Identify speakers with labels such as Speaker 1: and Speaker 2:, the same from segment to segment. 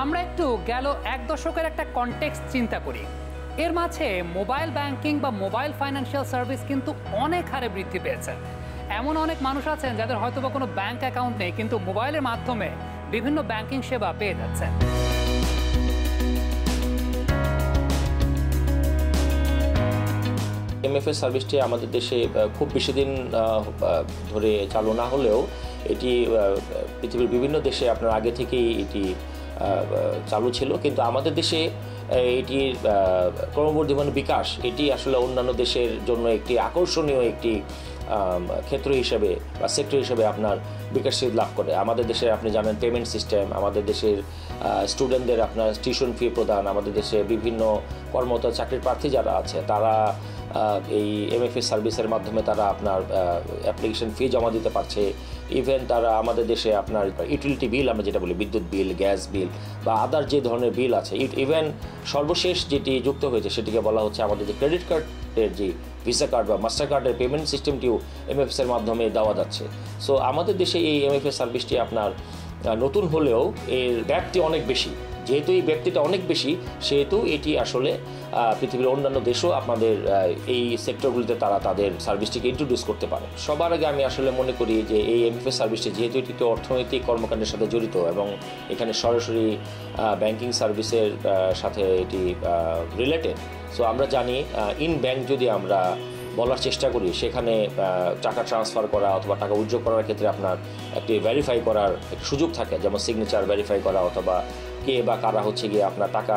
Speaker 1: আমরা একটু গেল এক দশকের একটা কনটেক্সট চিন্তা করি। এর মাঝে মোবাইল ব্যাংকিং বা মোবাইল ফাইন্যান্সিয়াল সার্ভিস কিন্তু অনেক হারে বৃদ্ধি পেয়েছে। এমন অনেক মানুষ আছেন যাদের হয়তো বা কোনো ব্যাংক অ্যাকাউন্ট নেই, কিন্তু মোবাইলের মাধ্যমে বিভিন্ন ব্যাংকিং সেবা পেয়ে যাচ্ছেন।
Speaker 2: এমএফএস সার্ভিসটি আমাদের দেশে খুব বেশি দিন ধরে চালু না হলেও এটি পৃথিবীর বিভিন্ন দেশে আপনার আগে থেকেই এটি চালু ছিল, কিন্তু আমাদের দেশে এটির ক্রমবর্ধমান বিকাশ এটি আসলে অন্যান্য দেশের জন্য একটি আকর্ষণীয় একটি ক্ষেত্র হিসেবে বা সেক্টর হিসেবে আপনার বিকাশশীল লাভ করে। আমাদের দেশে আপনি জানেন পেমেন্ট সিস্টেম, আমাদের দেশের স্টুডেন্টদের আপনার টিউশন ফি প্রদান, আমাদের দেশে বিভিন্ন কর্মরত চাকরির প্রার্থী যারা আছে তারা এই এমএফএস সার্ভিসের মাধ্যমে তারা আপনার অ্যাপ্লিকেশন ফি জমা দিতে পারছে। ইভেন তারা আমাদের দেশে আপনার ইউটিলিটি বিল, আমরা যেটা বলি বিদ্যুৎ বিল, গ্যাস বিল বা আদার যে ধরনের বিল আছে, ইভেন সর্বশেষ যেটি যুক্ত হয়েছে সেটিকে বলা হচ্ছে আমাদের যে ক্রেডিট কার্ডের যে ভিসা কার্ড বা মাস্টার কার্ডের পেমেন্ট সিস্টেমটিও এমএফএসের মাধ্যমে দেওয়া যাচ্ছে। সো আমাদের দেশে এই এমএফএস সার্ভিসটি আপনার নতুন হলেও এর ব্যাপ্তি অনেক বেশি। যেহেতু এই ব্যক্তিটা অনেক বেশি, সেহেতু এটি আসলে পৃথিবীর অন্যান্য দেশও আপনাদের এই সেক্টরগুলিতে তারা তাদের সার্ভিসটিকে ইন্ট্রোডিউস করতে পারে। সবার আগে আমি আসলে মনে করি যে এই এমএফএস সার্ভিসটি যেহেতু এটি একটি অর্থনৈতিক কর্মকাণ্ডের সাথে জড়িত এবং এখানে সরাসরি ব্যাংকিং সার্ভিসের সাথে এটি রিলেটেড। সো আমরা জানি ইন ব্যাংক যদি আমরা বলার চেষ্টা করি, সেখানে টাকা ট্রান্সফার করা অথবা টাকা উইথড্র করার ক্ষেত্রে আপনার একটি ভেরিফাই করার একটি সুযোগ থাকে, যেমন সিগনেচার ভেরিফাই করা অথবা কে বা কারা হচ্ছে গিয়ে আপনার টাকা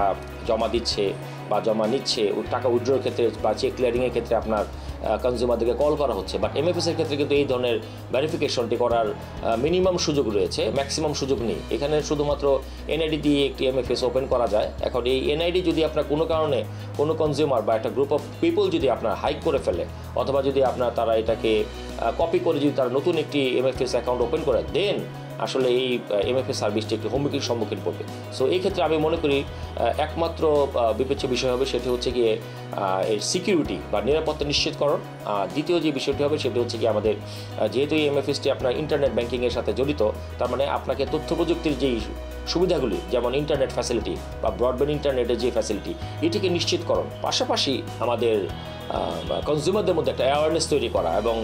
Speaker 2: জমা দিচ্ছে বা জমা নিচ্ছে, টাকা উইথড্রর ক্ষেত্রে বা চেক ক্লিয়ারিংয়ের ক্ষেত্রে আপনার কনজিউমারদেরকে কল করা হচ্ছে। বাট এমএফএসের ক্ষেত্রে কিন্তু এই ধরনের ভেরিফিকেশনটি করার মিনিমাম সুযোগ রয়েছে, ম্যাক্সিমাম সুযোগ নেই। এখানে শুধুমাত্র এনআইডি দিয়ে একটি এমএফএস ওপেন করা যায়। এখন এই এনআইডি যদি আপনার কোনো কারণে কোনো কনজিউমার বা একটা গ্রুপ অফ পিপল যদি আপনার হাইক করে ফেলে অথবা যদি আপনার তারা এটাকে কপি করে যদি তারা নতুন একটি এমএফএস অ্যাকাউন্ট ওপেন করে, দেন আসলে এই এমএফএস সার্ভিসটি একটি হুমকির সম্মুখীন পড়বে। সো এই ক্ষেত্রে আমি মনে করি একমাত্র বিবেচ্য বিষয় হবে সেটি হচ্ছে গিয়ে এর সিকিউরিটি বা নিরাপত্তা নিশ্চিতকরণ। দ্বিতীয় যে বিষয়টি হবে সেটি হচ্ছে গিয়ে আমাদের যেহেতু এই এমএফএসটি আপনার ইন্টারনেট ব্যাংকিংয়ের সাথে জড়িত, তার মানে আপনাকে তথ্য প্রযুক্তির যেই সুবিধাগুলি যেমন ইন্টারনেট ফ্যাসিলিটি বা ব্রডব্যান্ড ইন্টারনেটের যে ফ্যাসিলিটি, এটিকে নিশ্চিতকরণ, পাশাপাশি আমাদের কনজিউমারদের মধ্যে একটা অ্যাওয়ারনেস তৈরি করা এবং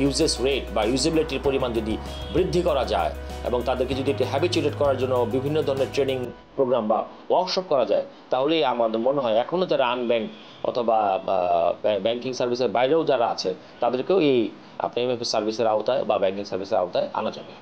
Speaker 2: ইউজেস রেট বা ইউজেবিলিটির পরিমাণ যদি বৃদ্ধি করা যায় এবং তাদেরকে যদি একটি হ্যাবিচুয়েটেড করার জন্য বিভিন্ন ধরনের ট্রেনিং প্রোগ্রাম বা ওয়ার্কশপ করা যায়, তাহলেই আমাদের মনে হয় এখনও যারা আনব্যাংক অথবা ব্যাংকিং সার্ভিসের বাইরেও যারা আছে তাদেরকেও এই আপনি এমএফএস সার্ভিসের আওতায় বা ব্যাংকিং সার্ভিসের আওতায় আনা যাবে।